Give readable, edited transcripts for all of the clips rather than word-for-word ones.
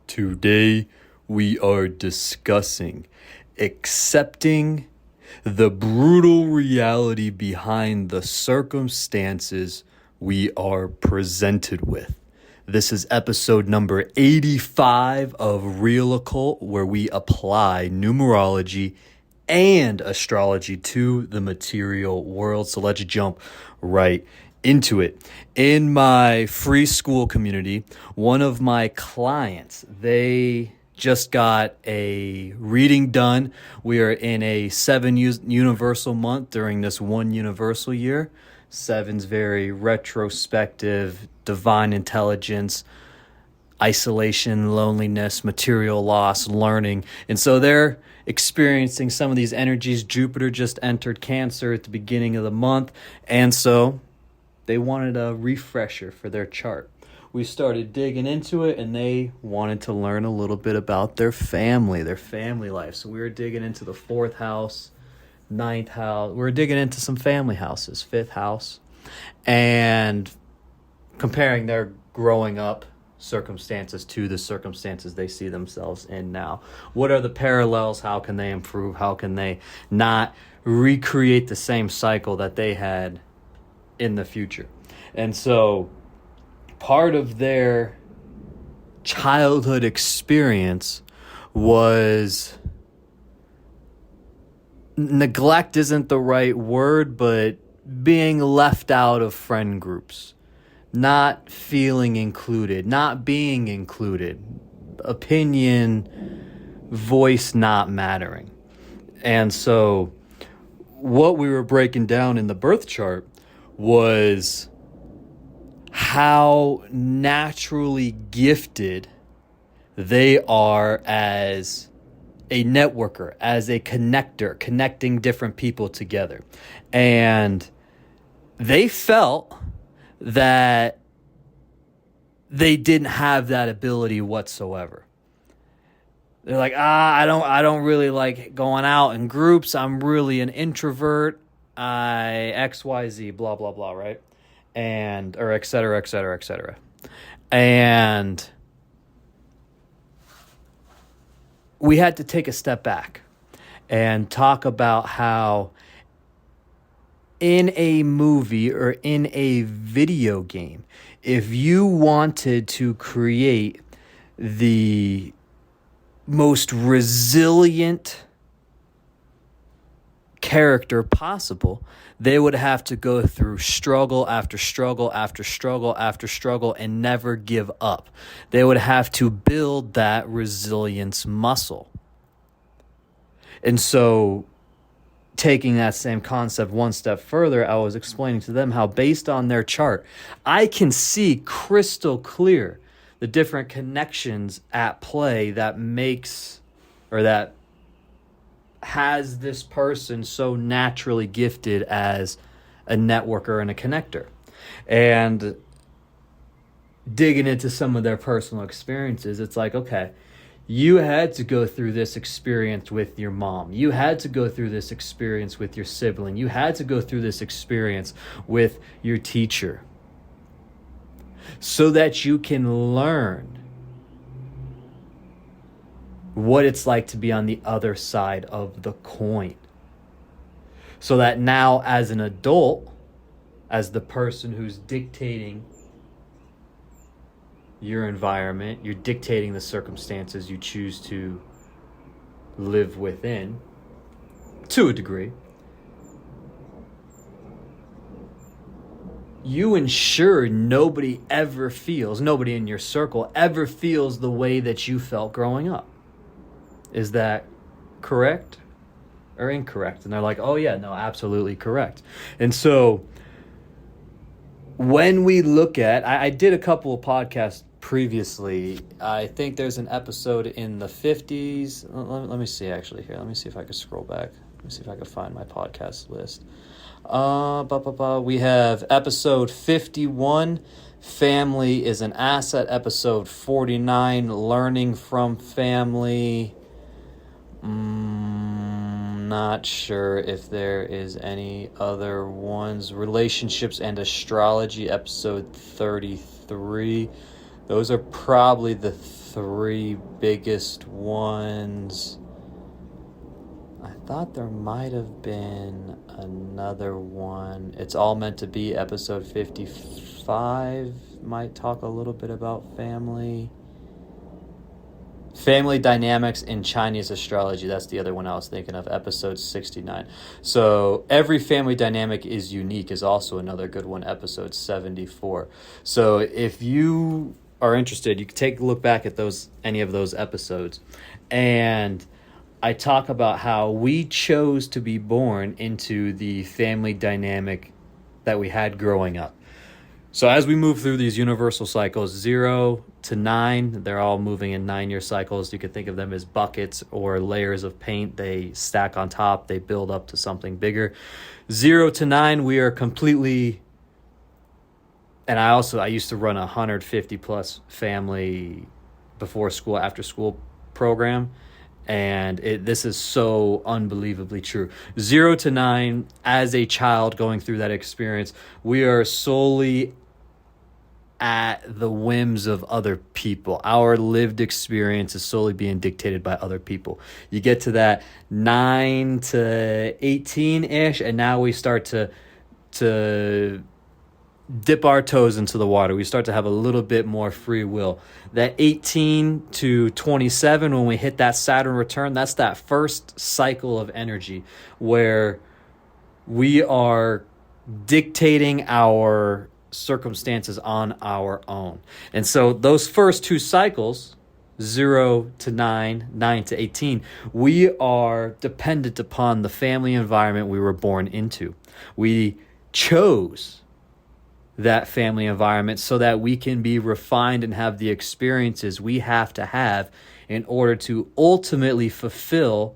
Today we are discussing accepting the brutal reality behind the circumstances we are presented with. This is episode number 85 of Real Occult, where we apply numerology and astrology to the material world. So let's jump right into it. In my free Skool community, one of my clients, they just got a reading done. We are in a 7 universal month during this 1 universal year. 7's very retrospective, divine intelligence, isolation, loneliness, material loss, learning. And so they're experiencing some of these energies. Jupiter just entered Cancer at the beginning of the month. And so they wanted a refresher for their chart. We started digging into it, and they wanted to learn a little bit about their family life. So we were digging into the 4th house, 9th house. We were digging into some family houses, 5th house, and comparing their growing up circumstances to the circumstances they see themselves in now. What are the parallels? How can they improve? How can they not recreate the same cycle that they had in the future? And so part of their childhood experience was neglect isn't the right word, but being left out of friend groups, not feeling included, not being included, opinion, voice not mattering. And so what we were breaking down in the birth chart was how naturally gifted they are as a networker, as a connector, connecting different people together. And they felt that they didn't have that ability whatsoever. They're like, I don't really like going out in groups. I'm really an introvert. I XYZ, blah, blah, blah, right? And, or et cetera, et cetera, et cetera. And we had to take a step back and talk about how in a movie or in a video game, if you wanted to create the most resilient character possible, they would have to go through struggle after struggle after struggle after struggle and never give up. They would have to build that resilience muscle. And so taking that same concept one step further, I was explaining to them how based on their chart, I can see crystal clear the different connections at play that makes, or that has this person so naturally gifted as a networker and a connector. And digging into some of their personal experiences, it's like, okay, you had to go through this experience with your mom. You had to go through this experience with your sibling. You had to go through this experience with your teacher so that you can learn what it's like to be on the other side of the coin. So that now as an adult, as the person who's dictating your environment, you're dictating the circumstances you choose to live within, to a degree, you ensure nobody in your circle ever feels the way that you felt growing up. Is that correct or incorrect? And they're like, oh yeah, no, absolutely correct. And so when we look at, I did a couple of podcasts previously. I think there's an episode in the 50s. Let me see actually here. Let me see if I can scroll back. Let me see if I can find my podcast list. We have episode 51, Family is an Asset. Episode 49, Learning from Family. Not sure if there is any other ones. Relationships and Astrology, episode 33. Those are probably the three biggest ones. I thought there might have been another one. It's All Meant to Be, episode 55. Might talk a little bit about family. Family Dynamics in Chinese Astrology. That's the other one I was thinking of, episode 69. So every family dynamic is unique is also another good one, episode 74. So if you are interested, you can take a look back at any of those episodes. And I talk about how we chose to be born into the family dynamic that we had growing up. So as we move through these universal cycles, 0 to 9, they're all moving in 9-year cycles. You could think of them as buckets or layers of paint. They stack on top. They build up to something bigger. 0 to 9, we are completely... And I used to run a 150 plus family before school, after school program. And this is so unbelievably true. 0 to 9, as a child going through that experience, we are solely at the whims of other people. Our lived experience is solely being dictated by other people. You get to that 9 to 18-ish, and now we start to dip our toes into the water. We start to have a little bit more free will. That 18 to 27, when we hit that Saturn return, that's that first cycle of energy where we are dictating our circumstances on our own. And so those first two cycles, 0 to 9, 9 to 18, we are dependent upon the family environment we were born into. We chose that family environment so that we can be refined and have the experiences we have to have in order to ultimately fulfill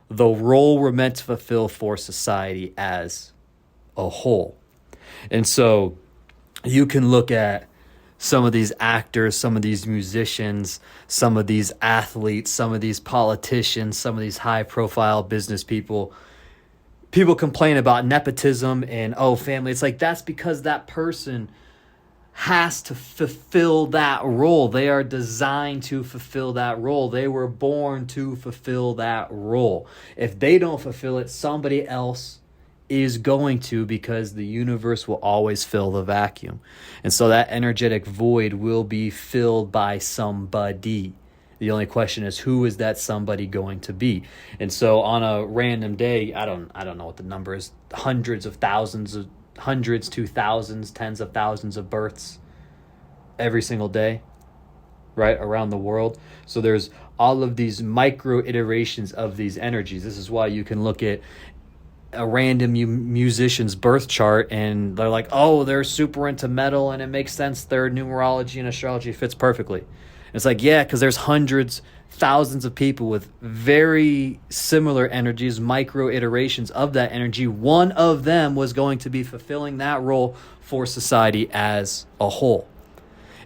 the role we're meant to fulfill for society as a whole. And so you can look at some of these actors, some of these musicians, some of these athletes, some of these politicians, some of these high-profile business people. People complain about nepotism and, family. It's like, that's because that person has to fulfill that role. They are designed to fulfill that role. They were born to fulfill that role. If they don't fulfill it, somebody else is going to, because the universe will always fill the vacuum. And so that energetic void will be filled by somebody. The only question is, who is that somebody going to be? And so on a random day, I don't know what the number is, hundreds to thousands, tens of thousands of births every single day, right, around the world. So there's all of these micro iterations of these energies. This is why you can look at a random musician's birth chart and they're like, they're super into metal and it makes sense. Their numerology and astrology fits perfectly. It's like, yeah, because there's hundreds, thousands of people with very similar energies, micro iterations of that energy. One of them was going to be fulfilling that role for society as a whole.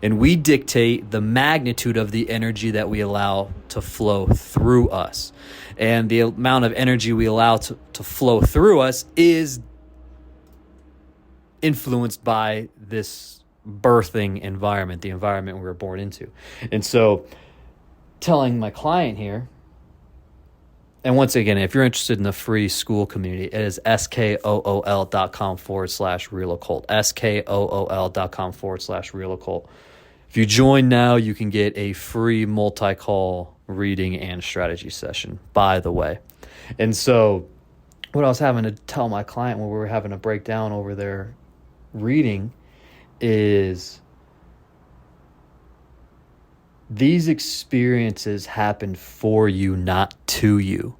And we dictate the magnitude of the energy that we allow to flow through us. And the amount of energy we allow to flow through us is influenced by this birthing environment, the environment we were born into. And so telling my client here, and once again, if you're interested in the free Skool community, it is skool.com/real occult, skool.com/real occult. If you join now, you can get a free multi-call reading and strategy session, by the way. And so what I was having to tell my client when we were having a breakdown over their reading is these experiences happened for you, not to you.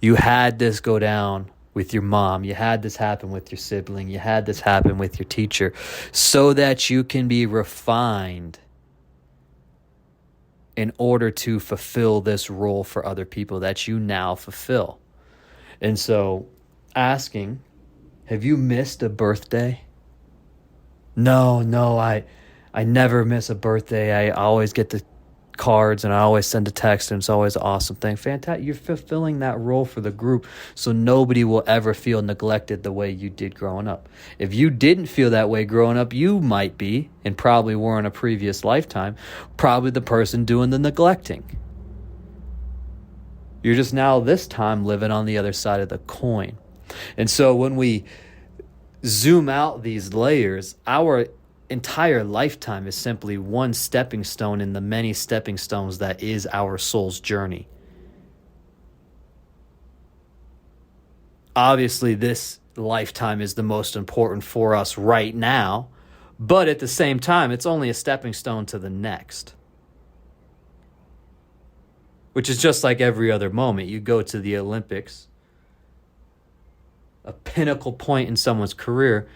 You had this go down with your mom. You had this happen with your sibling. You had this happen with your teacher so that you can be refined in order to fulfill this role for other people that you now fulfill. And so asking, have you missed a birthday? No, I never miss a birthday. I always get to cards and I always send a text and it's always an awesome thing. Fantastic. You're fulfilling that role for the group so nobody will ever feel neglected the way you did growing up. If you didn't feel that way growing up, you might be, and probably were in a previous lifetime, probably the person doing the neglecting. You're just now this time living on the other side of the coin. And so when we zoom out these layers, our entire lifetime is simply one stepping stone in the many stepping stones that is our soul's journey. Obviously, this lifetime is the most important for us right now, but at the same time, it's only a stepping stone to the next. Which is just like every other moment. You go to the Olympics, a pinnacle point in someone's career.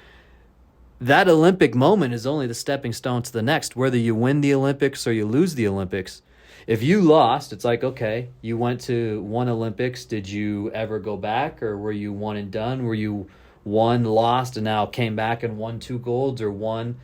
That Olympic moment is only the stepping stone to the next. Whether you win the Olympics or you lose the Olympics, if you lost, it's like, okay, you went to one Olympics. Did you ever go back, or were you one and done? Were you one, lost, and now came back and won 2 golds, or one,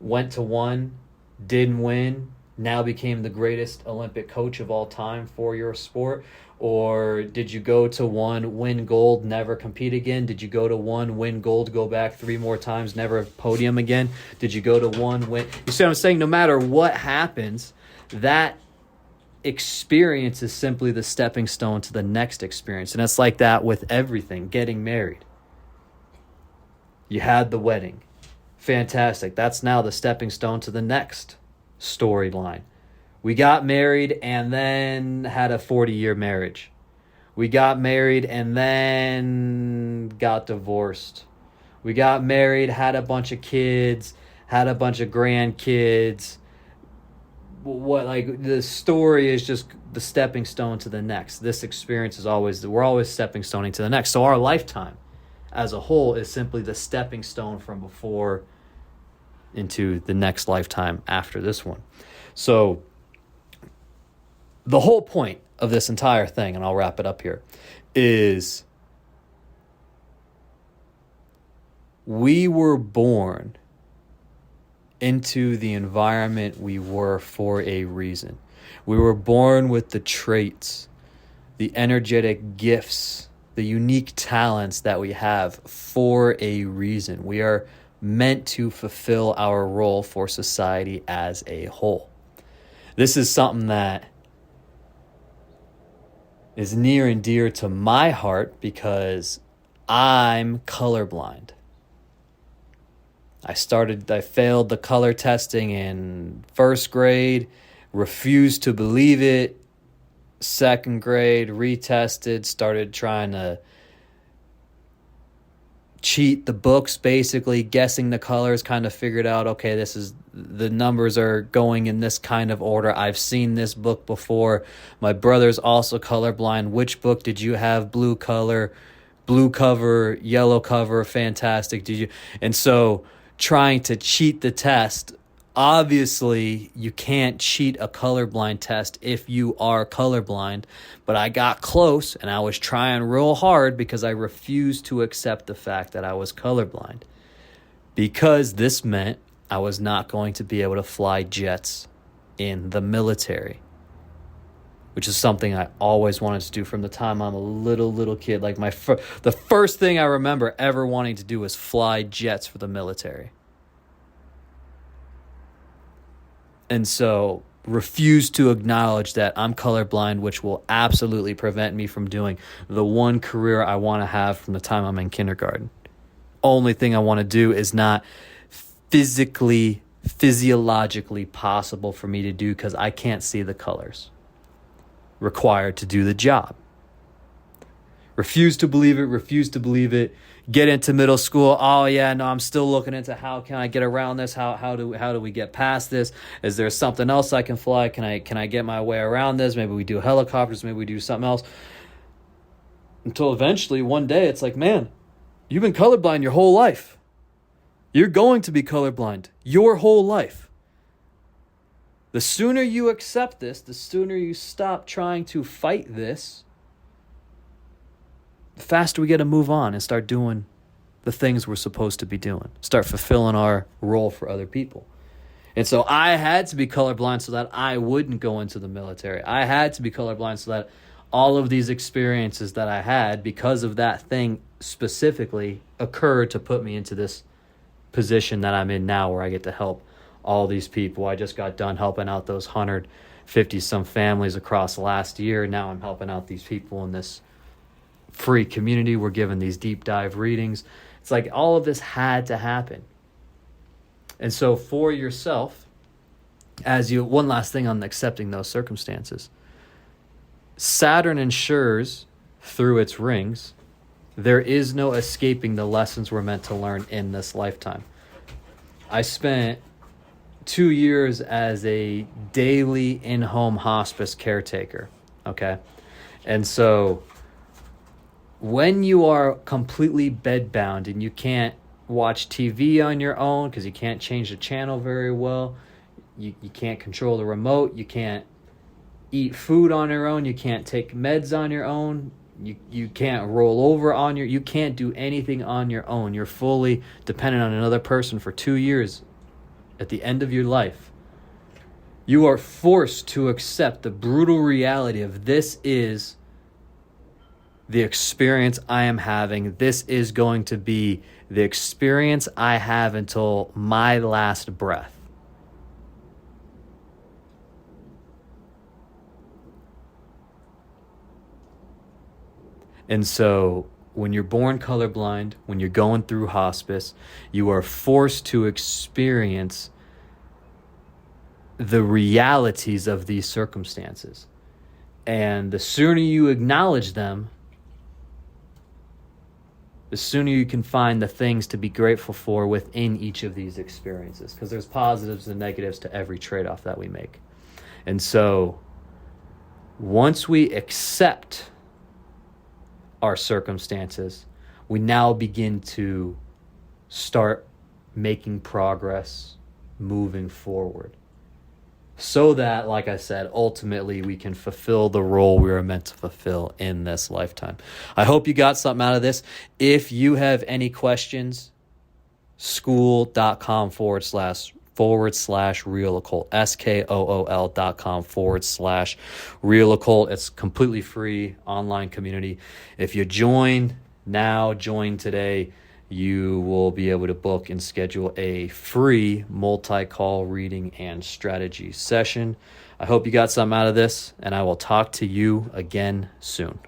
went to one, didn't win, now became the greatest Olympic coach of all time for your sport? Or did you go to one, win gold, never compete again? Did you go to one, win gold, go back 3 more times, never podium again? Did you go to one, win? You see what I'm saying? No matter what happens, that experience is simply the stepping stone to the next experience. And it's like that with everything. Getting married. You had the wedding. Fantastic. That's now the stepping stone to the next storyline. We got married and then had a 40-year marriage. We got married and then got divorced. We got married, had a bunch of kids, had a bunch of grandkids. The story is just the stepping stone to the next. This experience is we're always stepping stoning to the next. So our lifetime as a whole is simply the stepping stone from before into the next lifetime after this one. So the whole point of this entire thing, and I'll wrap it up here, is we were born into the environment we were for a reason. We were born with the traits, the energetic gifts, the unique talents that we have for a reason. We are meant to fulfill our role for society as a whole. This is something that is near and dear to my heart because I'm colorblind. I failed the color testing in 1st grade, refused to believe it. 2nd grade, retested, started trying to cheat the books, basically guessing the colors, kind of figured out, okay, the numbers are going in this kind of order. I've seen this book before. My brother's also colorblind. Which book did you have? Blue color, blue cover, yellow cover, fantastic. Did you? And so trying to cheat the test, obviously you can't cheat a colorblind test if you are colorblind, but I got close and I was trying real hard because I refused to accept the fact that I was colorblind, because this meant I was not going to be able to fly jets in the military, which is something I always wanted to do from the time I'm a little kid. Like the first thing I remember ever wanting to do was fly jets for the military. And so refuse to acknowledge that I'm colorblind, which will absolutely prevent me from doing the one career I want to have from the time I'm in kindergarten. Only thing I want to do is not physiologically possible for me to do because I can't see the colors required to do the job. Refuse to believe it. Get into middle school. Oh yeah, no, I'm still looking into how can I get around this? How do we get past this? Is there something else I can fly? Can I get my way around this? Maybe we do helicopters, maybe we do something else. Until eventually one day it's like, man, you've been colorblind your whole life. You're going to be colorblind your whole life. The sooner you accept this, the sooner you stop trying to fight this, the faster we get to move on and start doing the things we're supposed to be doing. Start fulfilling our role for other people. And so I had to be colorblind so that I wouldn't go into the military. I had to be colorblind so that all of these experiences that I had because of that thing specifically occurred to put me into this position that I'm in now, where I get to help all these people. I just got done helping out those 150 some families across the last year. Now I'm helping out these people in this free community. We're giving these deep dive readings. It's like all of this had to happen. And so for yourself, one last thing on accepting those circumstances, Saturn ensures through its rings, there is no escaping the lessons we're meant to learn in this lifetime. I spent 2 years as a daily in-home hospice caretaker, okay? And so when you are completely bedbound and you can't watch TV on your own because you can't change the channel very well, you can't control the remote, you can't eat food on your own, you can't take meds on your own, you can't roll over you can't do anything on your own. You're fully dependent on another person for 2 years at the end of your life. You are forced to accept the brutal reality of this is the experience I am having. This is going to be the experience I have until my last breath. And so when you're born colorblind, when you're going through hospice, you are forced to experience the realities of these circumstances. And the sooner you acknowledge them, the sooner you can find the things to be grateful for within each of these experiences, because there's positives and negatives to every trade-off that we make. And so once we accept our circumstances, we now begin to start making progress, moving forward, so that, like I said, ultimately we can fulfill the role we were meant to fulfill in this lifetime. I hope you got something out of this. If you have any questions, skool.com/real occult, skool.com/real occult. It's completely free online community. If you join today, you will be able to book and schedule a free multi-call reading and strategy session. I hope you got something out of this, and I will talk to you again soon.